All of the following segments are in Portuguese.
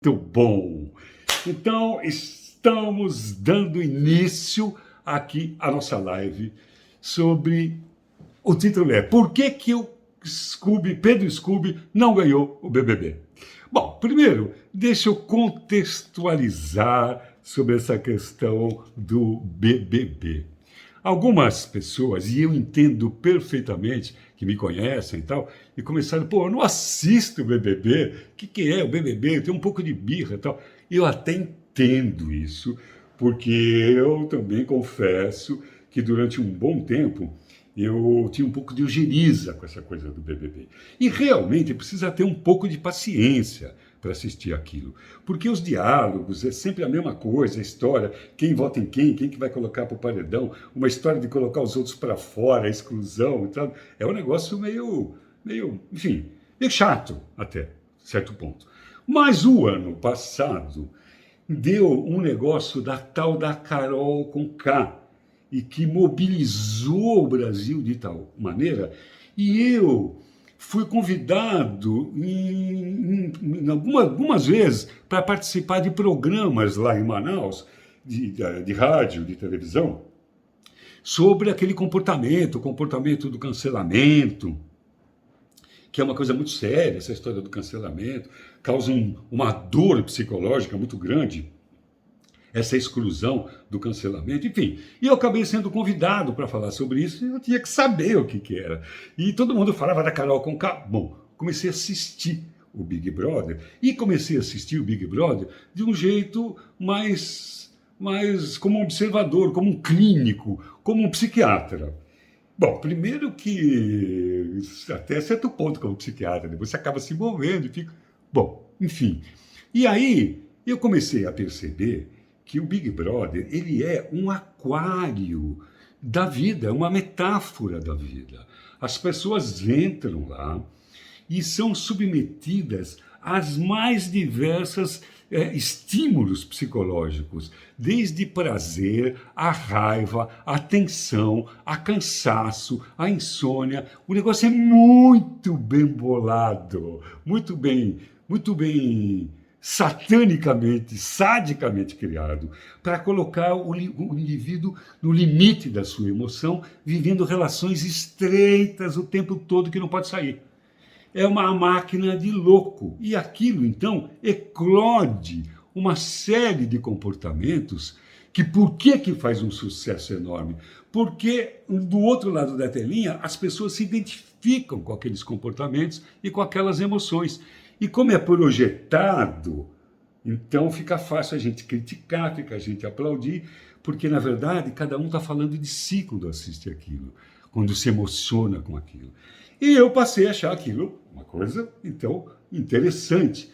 Muito bom! Então, estamos dando início aqui à nossa live sobre... O título é Por que o Pedro Scooby não ganhou o BBB? Bom, primeiro, deixa eu contextualizar sobre essa questão do BBB. Algumas pessoas, e eu entendo perfeitamente, que me conhecem e tal, e começaram, eu não assisto o BBB, o que é o BBB? Eu tenho um pouco de birra e tal. Eu até entendo isso, porque eu também confesso que durante um bom tempo eu tinha um pouco de ojeriza com essa coisa do BBB. E realmente precisa ter um pouco de paciência para assistir aquilo. Porque os diálogos é sempre a mesma coisa, a história, quem vota em quem que vai colocar para o paredão, uma história de colocar os outros para fora, a exclusão e tal. É um negócio meio, enfim, meio chato até, certo ponto. Mas o ano passado deu um negócio da tal da Carol Conká, e que mobilizou o Brasil de tal maneira, e eu fui convidado algumas vezes para participar de programas lá em Manaus, de rádio, de televisão, sobre aquele comportamento, o comportamento do cancelamento, que é uma coisa muito séria, essa história do cancelamento, causa uma dor psicológica muito grande, essa exclusão do cancelamento, enfim. E eu acabei sendo convidado para falar sobre isso e eu tinha que saber o que era. E todo mundo falava da Carol Conká. Bom, comecei a assistir o Big Brother e comecei a assistir o Big Brother de um jeito mais como um observador, como um clínico, como um psiquiatra. Bom, primeiro que até certo ponto como psiquiatra, depois você acaba se envolvendo e fica... Bom, enfim. E aí eu comecei a perceber que o Big Brother, ele é um aquário da vida, uma metáfora da vida. As pessoas entram lá e são submetidas às mais diversas estímulos psicológicos, desde prazer, a raiva, a tensão, a cansaço, a insônia. O negócio é muito bem bolado, muito bem satanicamente, sadicamente criado, para colocar o indivíduo no limite da sua emoção, vivendo relações estreitas o tempo todo que não pode sair. É uma máquina de louco. E aquilo, então, eclode uma série de comportamentos que por que faz um sucesso enorme? Porque do outro lado da telinha as pessoas se identificam com aqueles comportamentos e com aquelas emoções. E como é projetado, então fica fácil a gente criticar, fica a gente aplaudir, porque na verdade cada um está falando de si quando assiste aquilo, quando se emociona com aquilo. E eu passei a achar aquilo uma coisa, então, interessante.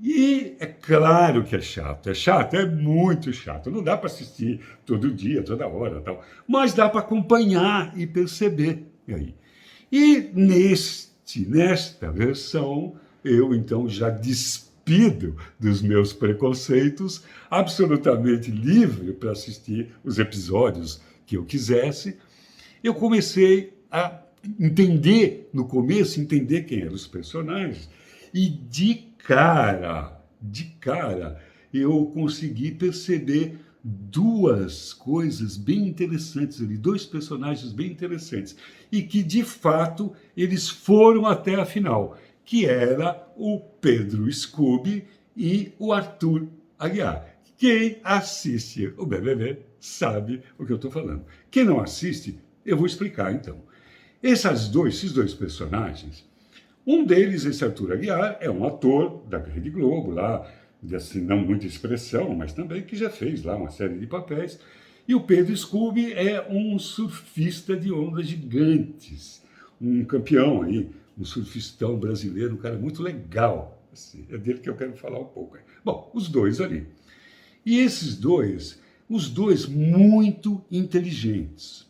E é claro que é chato, é muito chato, não dá para assistir todo dia, toda hora, tal, mas dá para acompanhar e perceber. E nesta versão, eu então já despido dos meus preconceitos, absolutamente livre para assistir os episódios que eu quisesse. Eu comecei a entender, no começo, entender quem eram os personagens, e de cara, eu consegui perceber duas coisas bem interessantes ali, dois personagens bem interessantes, e que, de fato, eles foram até a final, que era o Pedro Scooby e o Arthur Aguiar. Quem assiste o BBB sabe o que eu estou falando. Quem não assiste, eu vou explicar então. Esses dois personagens, um deles, esse Arthur Aguiar, é um ator da Rede Globo, lá, de assim, não muita expressão, mas também que já fez lá uma série de papéis. E o Pedro Scooby é um surfista de ondas gigantes, um campeão aí, um surfistão brasileiro, um cara muito legal. Assim, é dele que eu quero falar um pouco. Bom, os dois ali. E esses dois, os dois muito inteligentes,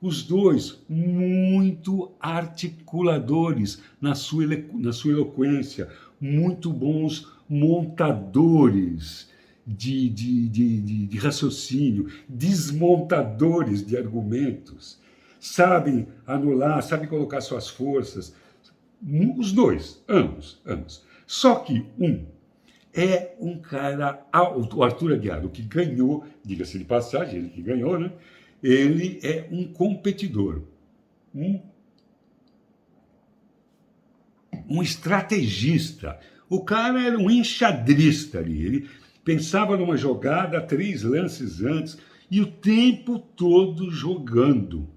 os dois muito articuladores na sua eloquência, muito bons montadores de raciocínio, desmontadores de argumentos, sabem anular, sabem colocar suas forças. Os dois, ambos. Só que um é um cara, o Arthur Aguiar, o que ganhou, diga-se de passagem, ele que ganhou, né? Ele é um competidor, um, um estrategista. O cara era um enxadrista ali, ele pensava numa jogada 3 lances antes e o tempo todo jogando.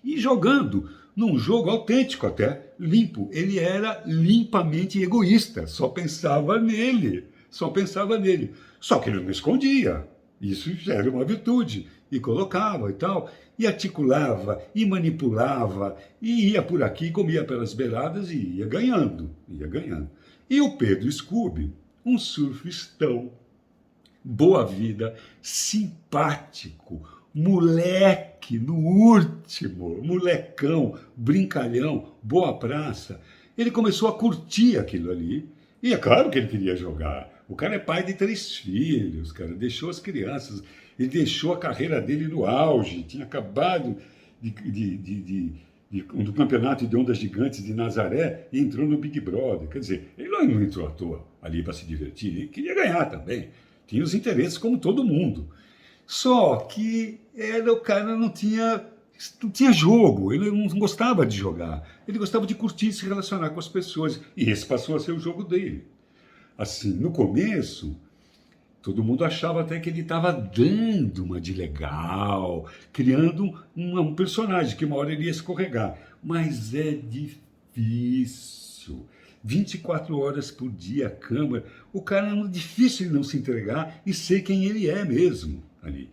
E jogando num jogo autêntico até, limpo. Ele era limpamente egoísta, só pensava nele, só pensava nele. Só que ele não escondia, isso já era uma virtude, e colocava e tal, e articulava, e manipulava, e ia por aqui, comia pelas beiradas e ia ganhando, ia ganhando. E o Pedro Scooby, um surfistão, boa vida, simpático, moleque no último, molecão, brincalhão, boa praça. Ele começou a curtir aquilo ali. E é claro que ele queria jogar. O cara é pai de 3 filhos, cara, deixou as crianças, ele deixou a carreira dele no auge, tinha acabado do campeonato de ondas gigantes de Nazaré e entrou no Big Brother. Quer dizer, ele não entrou à toa ali para se divertir, ele queria ganhar também. Tinha os interesses como todo mundo. Só que o cara não tinha jogo, ele não gostava de jogar, ele gostava de curtir, se relacionar com as pessoas, e esse passou a ser o jogo dele. Assim, no começo, todo mundo achava até que ele estava dando uma de legal, criando um personagem que uma hora ele ia escorregar, mas é difícil. 24 horas por dia, a câmera, o cara é difícil ele não se entregar e ser quem ele é mesmo ali.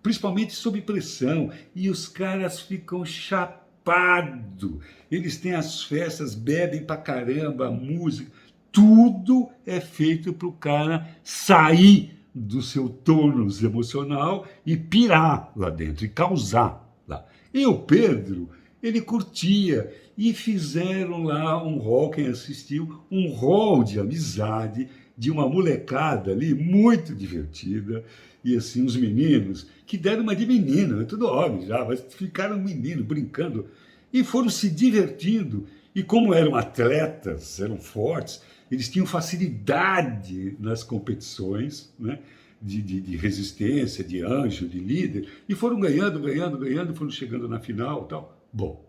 Principalmente sob pressão, e os caras ficam chapados. Eles têm as festas, bebem pra caramba, a música, tudo é feito para o cara sair do seu tônus emocional e pirar lá dentro, e causar lá. E o Pedro, ele curtia, e fizeram lá um hall, quem assistiu, um hall de amizade, de uma molecada ali, muito divertida, e assim, os meninos, que deram uma de menino, é tudo óbvio já, mas ficaram menino, brincando, e foram se divertindo, e como eram atletas, eram fortes, eles tinham facilidade nas competições, né? De resistência, de anjo, de líder, e foram ganhando, ganhando, ganhando, foram chegando na final e tal. Bom,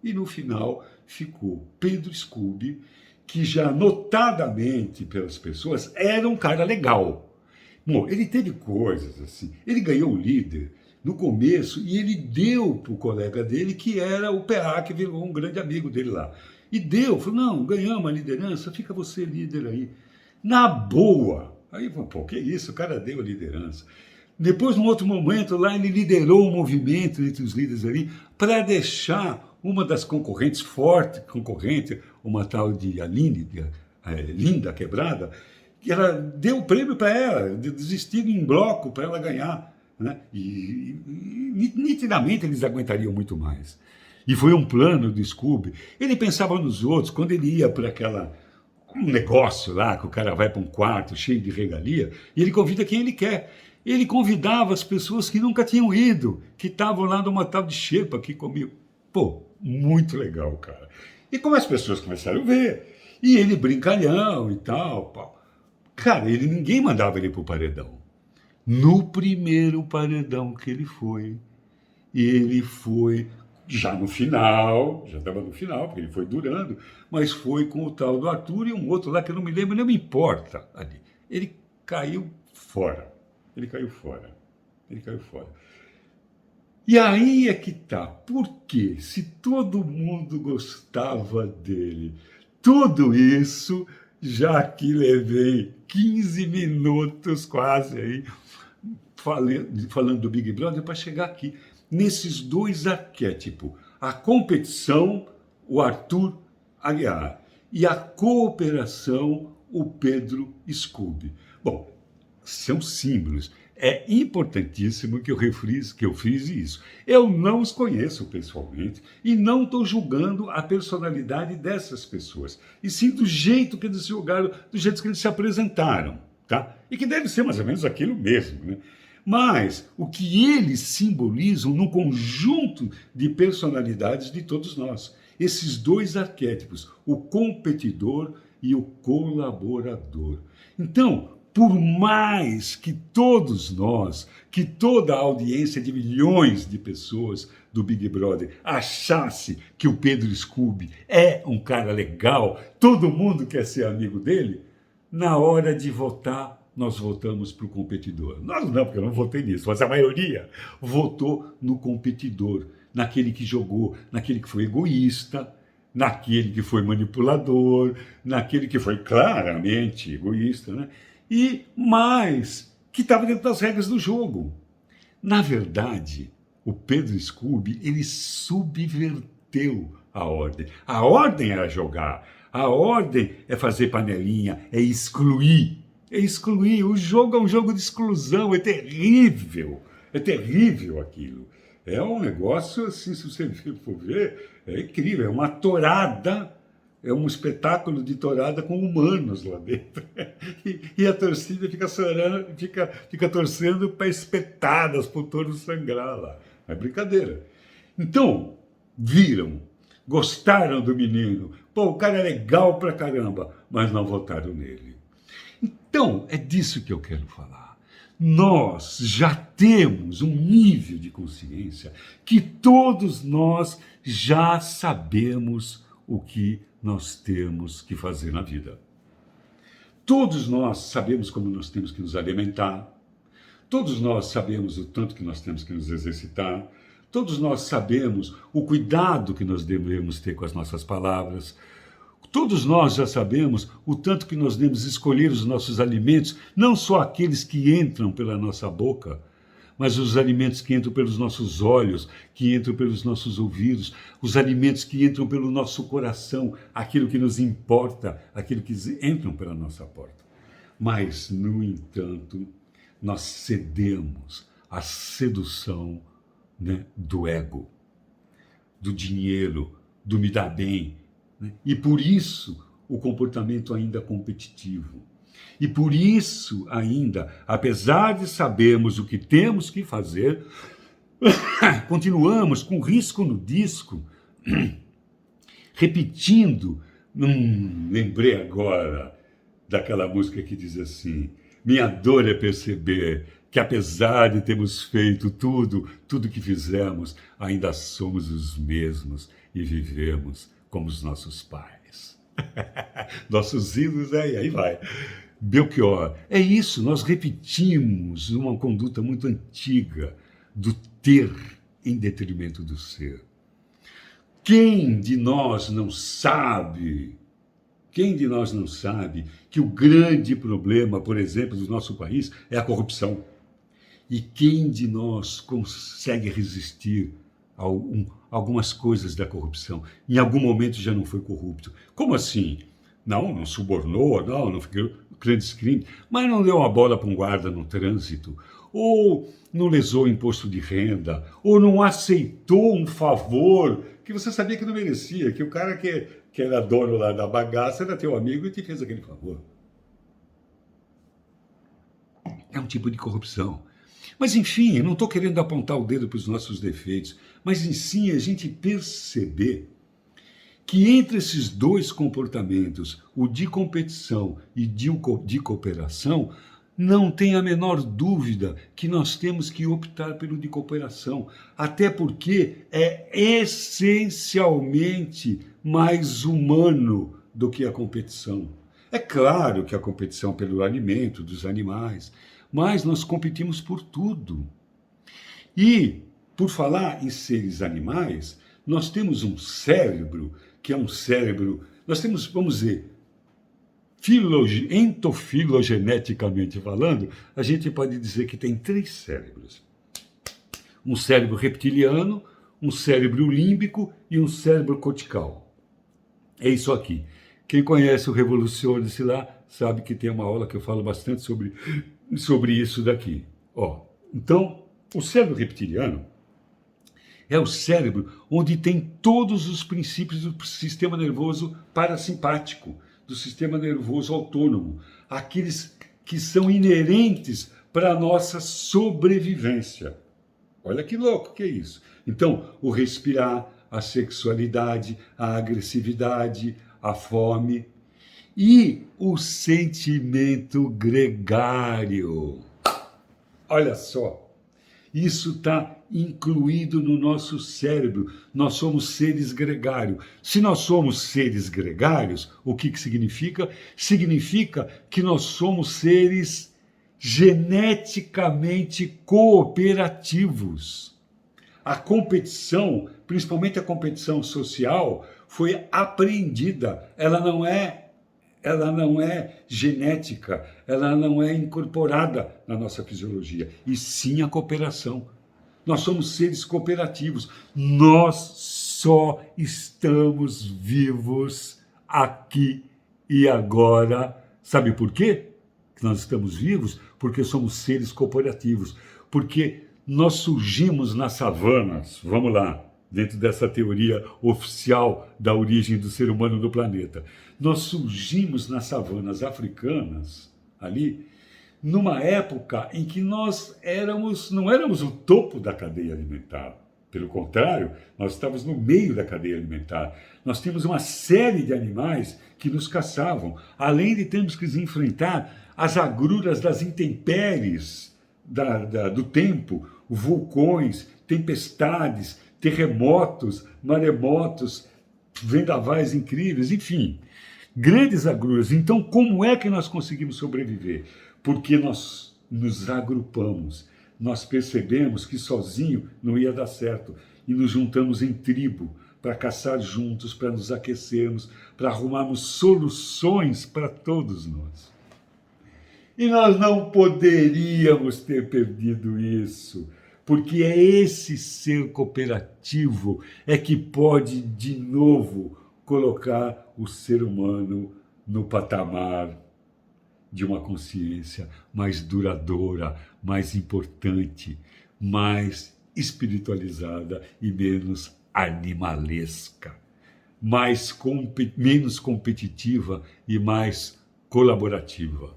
e no final ficou Pedro Scooby, que já notadamente pelas pessoas era um cara legal. Bom, ele teve coisas assim, ele ganhou o líder no começo e ele deu para o colega dele, que era o PA, que virou um grande amigo dele lá. E deu, falou, não, ganhamos a liderança, fica você líder aí. Na boa. Aí, pô, que isso, o cara deu a liderança. Depois, num outro momento, lá ele liderou um movimento entre os líderes ali para deixar uma das concorrentes, forte concorrente, uma tal de Aline, Linda Quebrada, que ela deu o prêmio para ela, desistiram em bloco para ela ganhar. Né? E nitidamente eles aguentariam muito mais. E foi um plano do Scooby. Ele pensava nos outros, quando ele ia para um negócio lá, que o cara vai para um quarto cheio de regalia, e ele convida quem ele quer. Ele convidava as pessoas que nunca tinham ido, que estavam lá numa tal de xepa que comiam. Pô, muito legal, cara. E como as pessoas começaram a ver, e ele brincalhão e tal, pau. Cara, ninguém mandava ele pro paredão. No primeiro paredão que ele foi já no final, já estava no final, porque ele foi durando, mas foi com o tal do Arthur e um outro lá que eu não me lembro, não me importa ali. Ele caiu fora. Ele caiu fora. Ele caiu fora. E aí é que tá. Por quê? Se todo mundo gostava dele, tudo isso, já que levei 15 minutos quase aí, falando do Big Brother, para chegar aqui, nesses dois arquétipos, a competição, o Arthur Aguiar, e a cooperação, o Pedro Scooby. Bom, são símbolos. É importantíssimo que eu frise isso. Eu não os conheço pessoalmente e não estou julgando a personalidade dessas pessoas, e sim do jeito que eles jogaram, do jeito que eles se apresentaram, tá? E que deve ser mais ou menos aquilo mesmo, né? Mas o que eles simbolizam no conjunto de personalidades de todos nós. Esses dois arquétipos, o competidor e o colaborador. Então, por mais que todos nós, que toda a audiência de milhões de pessoas do Big Brother achasse que o Pedro Scooby é um cara legal, todo mundo quer ser amigo dele, na hora de votar, nós votamos para o competidor. Nós não, porque eu não votei nisso, mas a maioria votou no competidor, naquele que jogou, naquele que foi egoísta, naquele que foi manipulador, naquele que foi claramente egoísta, né? E mais, que estava dentro das regras do jogo. Na verdade, o Pedro Scooby, ele subverteu a ordem. A ordem era jogar, a ordem é fazer panelinha, é excluir. É excluir. O jogo é um jogo de exclusão, é terrível aquilo. É um negócio, assim, se você for ver, é incrível, é uma tourada, é um espetáculo de tourada com humanos lá dentro. E a torcida fica chorando, fica torcendo para espetadas para o touro sangrar lá. É brincadeira. Então, viram, gostaram do menino, pô, o cara é legal pra caramba, mas não votaram nele. Então, é disso que eu quero falar. Nós já temos um nível de consciência que todos nós já sabemos o que nós temos que fazer na vida. Todos nós sabemos como nós temos que nos alimentar, todos nós sabemos o tanto que nós temos que nos exercitar, todos nós sabemos o cuidado que nós devemos ter com as nossas palavras, todos nós já sabemos o tanto que nós devemos escolher os nossos alimentos, não só aqueles que entram pela nossa boca, mas os alimentos que entram pelos nossos olhos, que entram pelos nossos ouvidos, os alimentos que entram pelo nosso coração, aquilo que nos importa, aquilo que entram pela nossa porta. Mas, no entanto, nós cedemos à sedução, né, do ego, do dinheiro, do me dar bem, né? E por isso o comportamento ainda é competitivo. E por isso ainda, apesar de sabermos o que temos que fazer, continuamos com risco no disco, repetindo. Lembrei agora daquela música que diz assim: minha dor é perceber que apesar de termos feito tudo que fizemos, ainda somos os mesmos e vivemos como os nossos pais. Nossos ídolos, e aí vai. Belchior, é isso, nós repetimos uma conduta muito antiga do ter em detrimento do ser. Quem de nós não sabe que o grande problema, por exemplo, do nosso país é a corrupção? E quem de nós consegue resistir a algumas coisas da corrupção? Em algum momento já não foi corrupto. Como assim? Não subornou, não fez grandes crimes, mas não deu uma bola para um guarda no trânsito, ou não lesou imposto de renda, ou não aceitou um favor que você sabia que não merecia, que o cara que era dono lá da bagaça era teu amigo e te fez aquele favor. É um tipo de corrupção. Mas, enfim, eu não estou querendo apontar o dedo para os nossos defeitos, mas, em si, a gente perceber que entre esses dois comportamentos, o de competição e de cooperação, não tem a menor dúvida que nós temos que optar pelo de cooperação, até porque é essencialmente mais humano do que a competição. É claro que a competição pelo alimento dos animais, mas nós competimos por tudo. E, por falar em seres animais, nós temos um cérebro, que é um cérebro, nós temos, vamos dizer, entofilogeneticamente falando, a gente pode dizer que tem 3 cérebros. Um cérebro reptiliano, um cérebro límbico e um cérebro cortical. É isso aqui. Quem conhece o Revolucione-se lá sabe que tem uma aula que eu falo bastante sobre isso daqui. Então, o cérebro reptiliano é o cérebro onde tem todos os princípios do sistema nervoso parasimpático, do sistema nervoso autônomo, aqueles que são inerentes para a nossa sobrevivência. Olha que louco que é isso. Então, o respirar, a sexualidade, a agressividade, a fome. E o sentimento gregário. Olha só, isso está incluído no nosso cérebro. Nós somos seres gregários. Se nós somos seres gregários, o que significa? Significa que nós somos seres geneticamente cooperativos. A competição, principalmente a competição social, foi aprendida. Ela não é genética, ela não é incorporada na nossa fisiologia, e sim a cooperação. Nós somos seres cooperativos. Nós só estamos vivos aqui e agora. Sabe por quê que nós estamos vivos? Porque somos seres cooperativos. Porque nós surgimos nas savanas, vamos lá, dentro dessa teoria oficial da origem do ser humano no planeta. Nós surgimos nas savanas africanas, ali, numa época em que nós não éramos o topo da cadeia alimentar. Pelo contrário, nós estávamos no meio da cadeia alimentar. Nós tínhamos uma série de animais que nos caçavam, além de termos que enfrentar as agruras das intempéries do tempo, vulcões, tempestades, terremotos, maremotos, vendavais incríveis, enfim, grandes agruras. Então, como é que nós conseguimos sobreviver? Porque nós nos agrupamos, nós percebemos que sozinho não ia dar certo e nos juntamos em tribo para caçar juntos, para nos aquecermos, para arrumarmos soluções para todos nós. E nós não poderíamos ter perdido isso, porque é esse ser cooperativo é que pode, de novo, colocar o ser humano no patamar de uma consciência mais duradoura, mais importante, mais espiritualizada e menos animalesca, menos competitiva e mais colaborativa.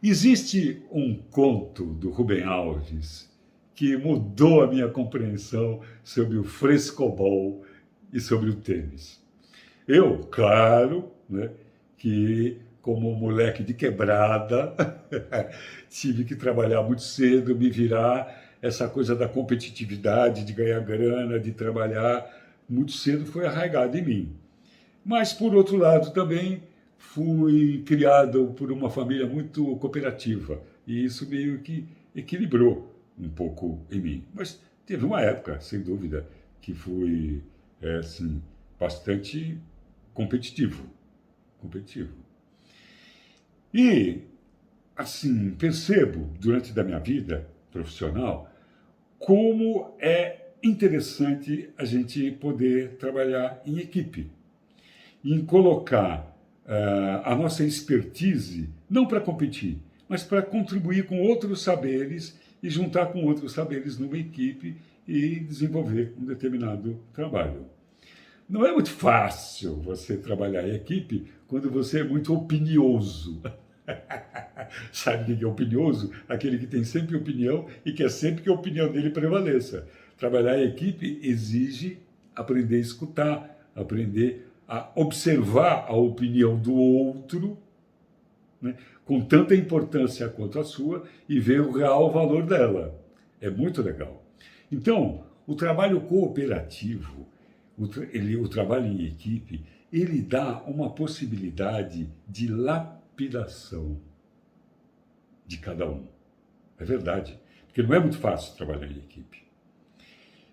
Existe um conto do Rubem Alves que mudou a minha compreensão sobre o frescobol e sobre o tênis. Eu, claro, né, que como moleque de quebrada, tive que trabalhar muito cedo, me virar, essa coisa da competitividade, de ganhar grana, de trabalhar, muito cedo foi arraigado em mim. Mas, por outro lado, também fui criado por uma família muito cooperativa, e isso meio que equilibrou um pouco em mim. Mas teve uma época, sem dúvida, que fui assim, bastante competitivo. E, assim, percebo, durante da minha vida profissional, como é interessante a gente poder trabalhar em equipe, em colocar a nossa expertise, não para competir, mas para contribuir com outros saberes e juntar com outros saberes numa equipe e desenvolver um determinado trabalho. Não é muito fácil você trabalhar em equipe quando você é muito opinioso. Sabe o que é opinioso? Aquele que tem sempre opinião e quer sempre que a opinião dele prevaleça. Trabalhar em equipe exige aprender a escutar, aprender a observar a opinião do outro, né, com tanta importância quanto a sua, e ver o real valor dela. É muito legal. Então, o trabalho cooperativo, o trabalho em equipe, ele dá uma possibilidade de lapidação de cada um. É verdade. Porque não é muito fácil trabalhar em equipe.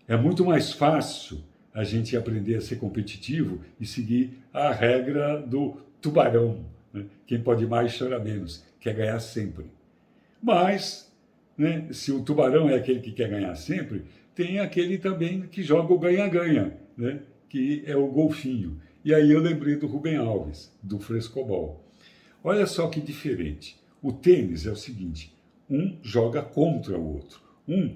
É muito mais fácil a gente aprender a ser competitivo e seguir a regra do tubarão, né? Quem pode mais chora menos, quer ganhar sempre. Mas, né, se o tubarão é aquele que quer ganhar sempre, tem aquele também que joga o ganha-ganha, né, que é o golfinho. E aí eu lembrei do Rubem Alves, do frescobol. Olha só que diferente. O tênis é o seguinte, um joga contra o outro. Um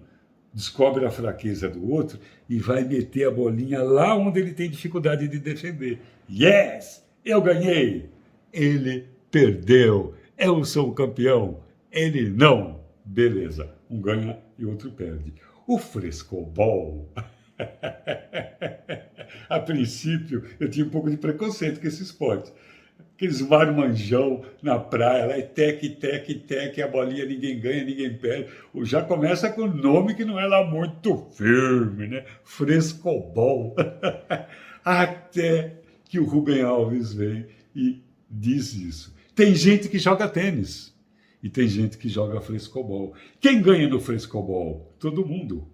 descobre a fraqueza do outro e vai meter a bolinha lá onde ele tem dificuldade de defender. Yes! Eu ganhei! Ele perdeu. Eu sou o campeão. Ele não. Beleza. Um ganha e outro perde. O frescobol... A princípio, eu tinha um pouco de preconceito com esse esporte. aqueles marmanjão na praia, lá é tec, tec, tec, a bolinha ninguém ganha, ninguém perde. Já começa com nome que não é lá muito firme, né? Frescobol. Até que o Rubem Alves vem e diz isso. Tem gente que joga tênis e tem gente que joga frescobol. Quem ganha no frescobol? Todo mundo.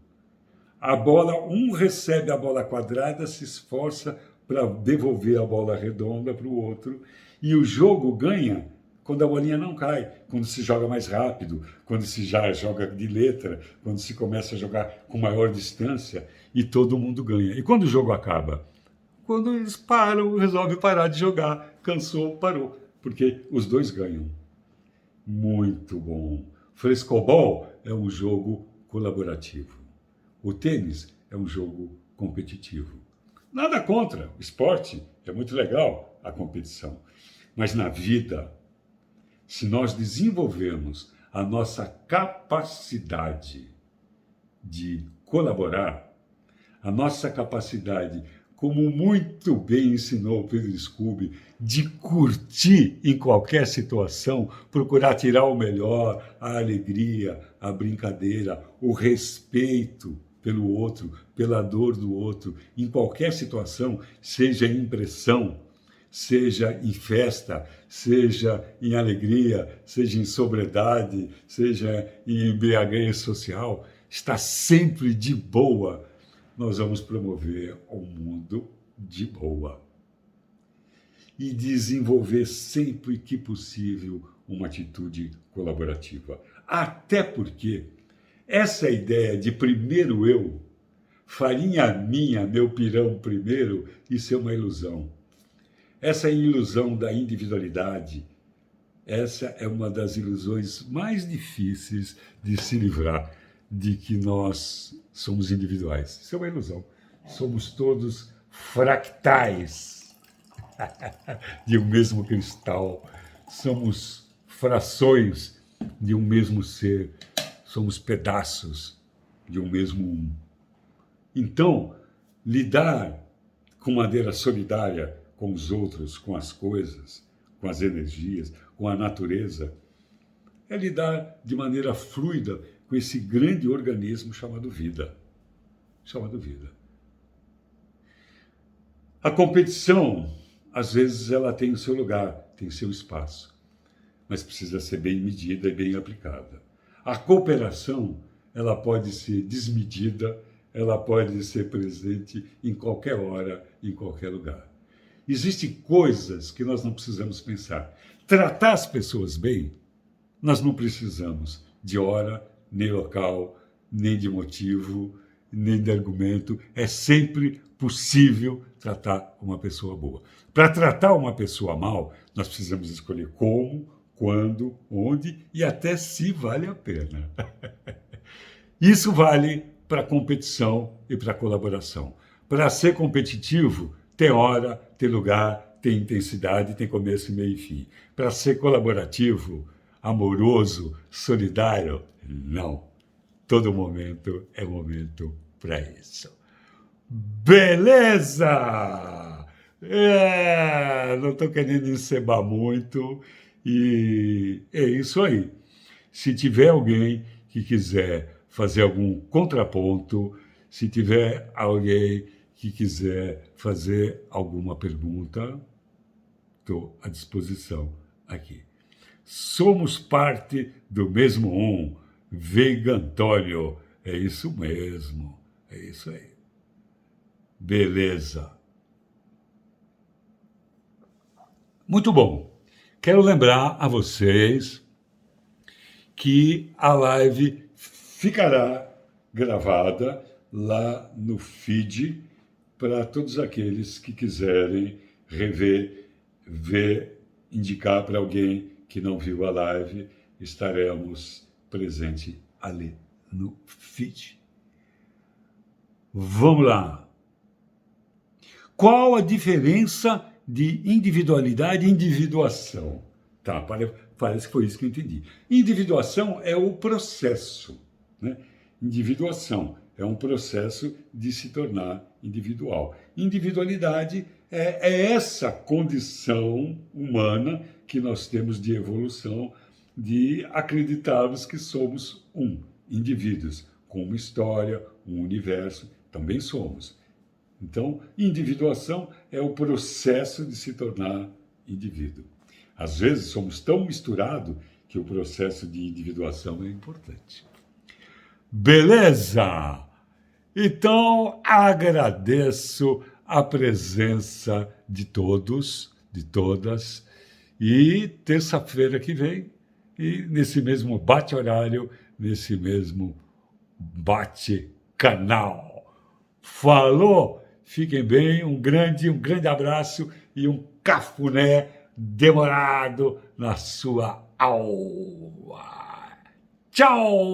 A bola, um recebe a bola quadrada, se esforça para devolver a bola redonda para o outro, e o jogo ganha quando a bolinha não cai, quando se joga mais rápido, quando se já joga de letra, quando se começa a jogar com maior distância, e todo mundo ganha. E quando o jogo acaba? Quando eles param, resolvem parar de jogar, cansou, parou, porque os dois ganham. Muito bom. Frescobol é um jogo colaborativo. O tênis é um jogo competitivo. Nada contra, o esporte é muito legal, a competição. Mas na vida, se nós desenvolvermos a nossa capacidade de colaborar, a nossa capacidade, como muito bem ensinou o Pedro Scooby, de curtir em qualquer situação, procurar tirar o melhor, a alegria, a brincadeira, o respeito pelo outro, pela dor do outro, em qualquer situação, seja em impressão, seja em festa, seja em alegria, seja em sobriedade, seja em embriaguez social, está sempre de boa. Nós vamos promover um mundo de boa e desenvolver sempre que possível uma atitude colaborativa. Até porque essa ideia de primeiro eu, farinha minha, meu pirão primeiro, isso é uma ilusão. Essa ilusão da individualidade, essa é uma das ilusões mais difíceis de se livrar, de que nós somos individuais. Isso é uma ilusão. Somos todos fractais de um mesmo cristal. Somos frações de um mesmo ser. Somos pedaços de um mesmo um. Então, lidar com maneira solidária com os outros, com as coisas, com as energias, com a natureza, é lidar de maneira fluida com esse grande organismo chamado vida. Chamado vida. A competição, às vezes, ela tem o seu lugar, tem seu espaço, mas precisa ser bem medida e bem aplicada. A cooperação, ela pode ser desmedida, ela pode ser presente em qualquer hora, em qualquer lugar. Existem coisas que nós não precisamos pensar. Tratar as pessoas bem, nós não precisamos de hora, nem local, nem de motivo, nem de argumento. É sempre possível tratar uma pessoa boa. Para tratar uma pessoa mal, nós precisamos escolher como, quando, onde e até se vale a pena. Isso vale para a competição e para a colaboração. Para ser competitivo, tem hora, tem lugar, tem intensidade, tem começo, meio e fim. Para ser colaborativo, amoroso, solidário, não. Todo momento é momento para isso. Beleza! Não estou querendo encebar muito e é isso aí. Se tiver alguém que quiser fazer algum contraponto, se tiver alguém que quiser fazer alguma pergunta, estou à disposição aqui. Somos parte do mesmo um. Veiga Antônio. É isso mesmo. É isso aí. Beleza. Muito bom. Quero lembrar a vocês que a live ficará gravada lá no feed para todos aqueles que quiserem rever, ver, indicar para alguém que não viu a live, estaremos presentes ali no feed. Vamos lá. Qual a diferença de individualidade e individuação? Tá, parece que foi isso que eu entendi. Individuação é o processo, né? Individuação é um processo de se tornar individual. Individualidade é essa condição humana que nós temos de evolução, de acreditarmos que somos indivíduos, com uma história, um universo, também somos. Então, individuação é o processo de se tornar indivíduo. Às vezes somos tão misturados que o processo de individuação é importante. Beleza? Então, agradeço a presença de todos, de todas, e terça-feira que vem, e nesse mesmo bate-horário, nesse mesmo bate-canal. Falou! Fiquem bem, um grande abraço e um cafuné demorado na sua aula. Tchau!